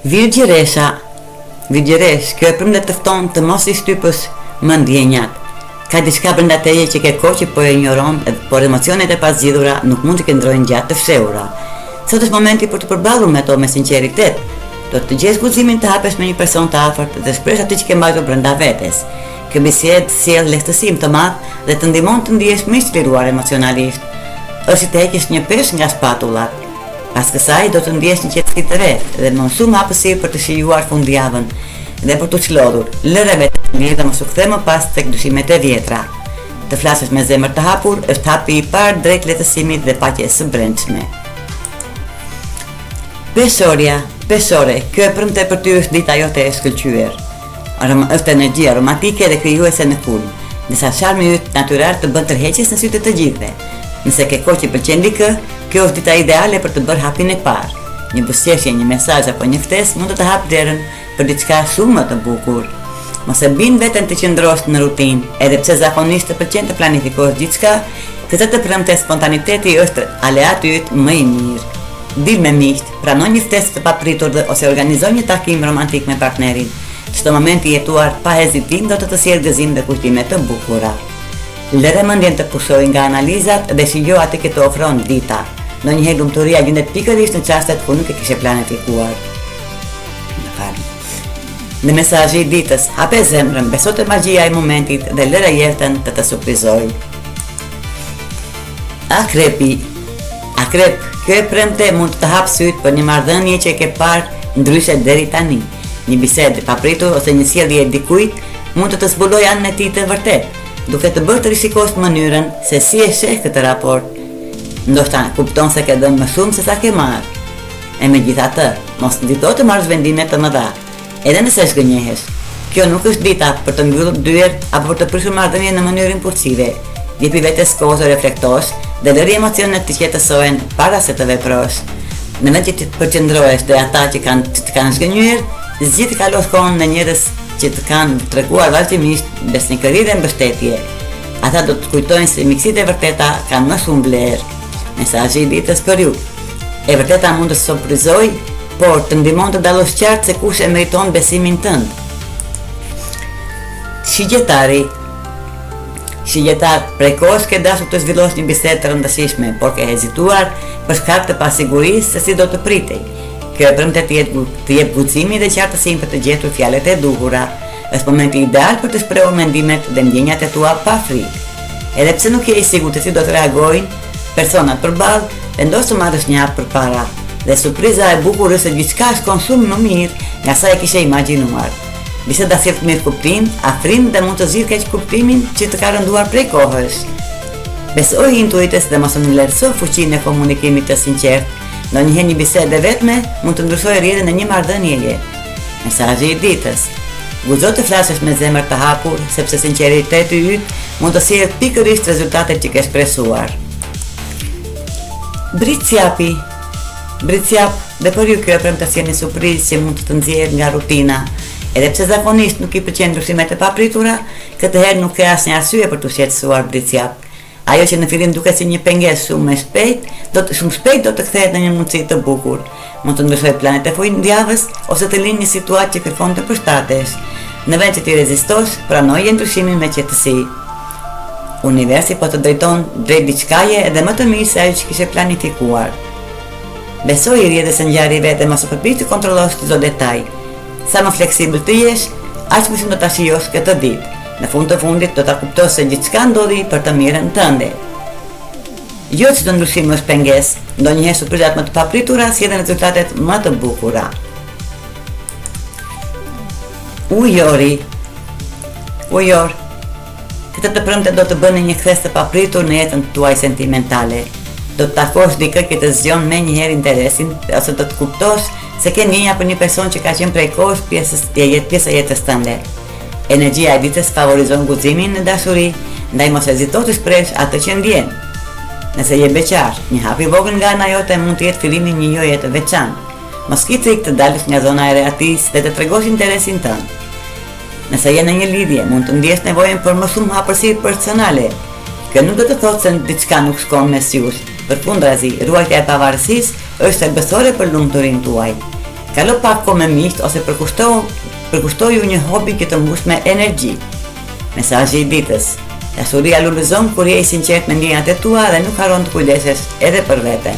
Virgjëresh, kjo e përmlet tëfton të mos i shtypës më ndjenjat. Ka diçka brenda teje që ke kohë që po e ignoron, por emocionet e pasgjidhura nuk mund të qëndrojnë gjatë të fshehura. Sot është momenti për të përballur me to me sinqeritet. Do të gjesh guximin të hapesh me një person të afërt dhe shpresh atë që ke mbajtur brenda vetes. Kjo bisedë sjell lehtësim të madh dhe të ndihmon të ndihesh më i çliruar emocionalisht. Është si të heqësh një peshk nga spatullat. Pas kësaj do të ndihesh një qetësi të re dhe më shumë hapësirë për të shijuar fundjavën dhe për të çlodhur. Lëre vetë mirë dhe mos u kthe më pas tek dyshimet e vjetra. Të flasësh me zemër të hapur është hapi i parë drejt lehtësimit dhe paqes së brendshme. Peshore, kjo e premte për ty është dita jote e shkëlqyer. Është energji aromatike dhe krijuese në fund, ndërsa charmi yt natyral të bën tërheqjes në sytë të gjithëve. Nëse ke kohë që pëlqen dikë, kjo është dita ideale për të bërë hapin e parë. Një buzëqeshje, një mesazh apo një ftesë mund të të hapë derën për diçka shumë më të bukur. Mos e bin veten të qëndrosh në rutinë, edhe pse zakonisht të pëlqen të planifikosh diçka, këtë të premte spontaniteti është aleati yt më i mirë. Dil me miqt, pranoj një ftesë të papritur ose organizoj një takim romantik me partnerin. Çdo moment i jetuar pa hezitim do të sjellë gëzim dhe kujtime të bukura. Lëre mendjen të pushojë nga analizat dhe shijo atë që të ofron dita. Ndonjëherë lumturia gjendet pikërisht në çastet ku nuk e kishe planifikuar. Në mesazhi i ditës, hape zemrën, beso te magjia e momentit dhe lëre jetën të të surprizojë. Akrep, kjo e premte mund të hapë syt për një marrëdhënie që e ke parë ndryshe deri tani. Një bisedë e papritur ose një sjellje e dikujt mund të zbulojë anën e tij të vërtet, duke të bërë të rishikosh mënyrën se si e sheh këtë raport. Ndoshta kupton se ke dhënë më shumë se sa ke marrë. E megjithatë, mos ndito të marrësh vendime të mëdha, edhe nëse zgënjehesh. Kjo nuk është dita për të mbyllur dyert apo për të prishur marrëdhënien në mënyrë impulsive. Jepi vetes kohë të reflektosh dhe lëri emocionet të qetësohen para se të veprosh. Në vend që të përqendrohesh te ata që të kanë zgënjur, zgjidh të kalosh kohën në njerëz që të kanë treguar vazhdimisht besnikëri dhe mbështetje. Ata do të kujtojnë se miqësitë e vërteta kanë më shumë vlerë. Mesazhi i ditës për ju. E vërteta mund të surprizojë, por të ndihmon të dallosh qartë se kush e meriton besimin tënd. Shigjetar, prej kohës ke dashur të zhvillosh një bisedë të rëndësishme, por ke hezituar për shkak të pasigurisë se si do të pritej. Kjo e premte të jep guximin dhe qartësinë për të gjetur fjalët e duhura. Është momenti ideal për të shprehur mendimet dhe ndjenjat e tua pa frikë. Edhe pse nuk je i sigurt se si do të reagojnë personat përballë, vendos të marrësh një hap përpara. Dhe surpriza e bukur është se gjithçka shkon shumë më mirë nga sa e kishe imagjinuar. Biseda sjell mirë kuptim, afrim dhe mund të zgjidhë keq kuptimin që të ka rënduar prej kohës. Besoj intuitës dhe mos u vlerëso fuqinë e komunikimit të sinqertë. Ndonjëherë një bisedë vetme mund të ndryshojë rrjedhën e një marrëdhënieje. Mesazhi i ditës. Guxo të flasësh me zemër të hapur, sepse sinqeriteti yt mund të sjellë pikërisht rezultatet që ke shpresuar. Britsjapi, dhe për ju kjo e premte si një surprizë që mund të nxjerrë nga rutina. Edhe pse zakonisht nuk i pëlqen ndryshimet e papritura, këtë herë nuk ka asnjë arsye për të shqetësuar britsjap. Ajo që në fillim duket si një pengesë shumë shpejt do të kthehet në një mundësi të bukur. Mund të ndryshojë planet e fundjavës ose të linë një situatë që kërkon të përshtatesh. Në vend që ti rezistosh, pranoje ndryshimin me qetësi. Universi po të drejton drejt diçkaje edhe më të mirë se ajo që kishe planifikuar. Besoj i rrjedhës së ngjarjeve dhe mos u përpiq të kontrollosh çdo detaj. Sa më fleksibël të jesh, aq më shumë do ta shijosh këtë ditë. Në fund të fundit do ta kuptosh se gjithçka ndodhi për të mirën tënde. Jo çdo ndryshim është pengesë, ndonjëherë surprizat më të papritura sjellin rezultatet më të bukura. Ujor. Këtë të premte do të bëni një kthes të papritur në jetën tuaj sentimentale. Do të takosh dikë që të zgjon menjëherë interesin ose do të kuptosh se ke ndjenja për një person që ka qenë prej kohës pjesë e jetës tënde. Energjia e ditës favorizon guximin në dashuri, ndaj mos hezito të shprehësh atë që ndjen. Nëse je beqar, një hap i vogël nga ana jote mund të jetë fillimi i një joje të veçantë. Mos ki trik të dalësh nga zona e reatis dhe të tregosh interesin tënd. Nëse je në një lidhje, mund të ndjesh nevojën për më shumë hapësirë personale. Kjo nuk do të thotë se diçka nuk shkon mes jush. Përkundrazi, ruajtja e pavarësisë është thelbësore për lumturinë tuaj. Kalo pak kohë me miqt ose përkushtoju një hobi që të mbush me energji. Mesazhi i ditës. Dasuria lullëzon kur je i sinqert me ndjenjat e tua dhe nuk harron të kujdesesh edhe për veten.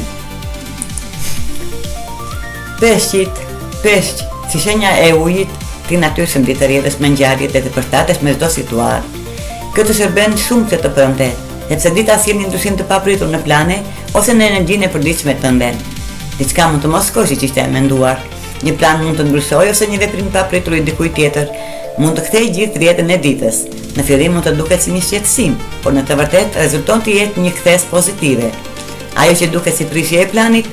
Peshq, si shenja e ujit, ti natyrë shëmbit të rjedhës me ngjarjet e të përshtatesh me çdo situatë. Këtë shërben shumë që të premte, sepse dita sjell një ndryshim të papritur në plane ose në energjinë e përditshme tënde. Diçka mund të mos shkojë siç ishte menduar. Një plan mund të ndryshojë ose një veprim papritur i dikujt tjetër mund të kthejë gjithë rrjetën e ditës. Në fillim mund të duket si një shqetësim, por në të vërtetë rezulton të jetë një kthes pozitive. Ajo që duket si prishje e planit,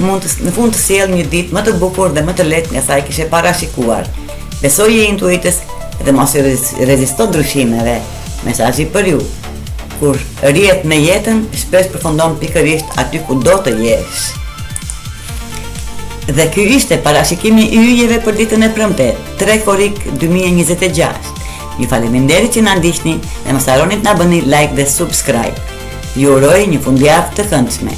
mund në fund të sjellë një ditë më të bukur dhe më të lehtë nga sa e kishe parashikuar. Besoje intuitës dhe mos i rezisto ndryshimeve. Mesazhi për ju. Kur rrihet me jetën, shpesh përfundon pikërisht aty ku do të jesh. Dhe ky ishte parashikimi i yjeve për ditën e premte, 3 korrik 2026. Ju faleminderit që na ndiqni dhe mos harroni të na bëni like dhe subscribe. Ju uroj një fundjavë të këndshme.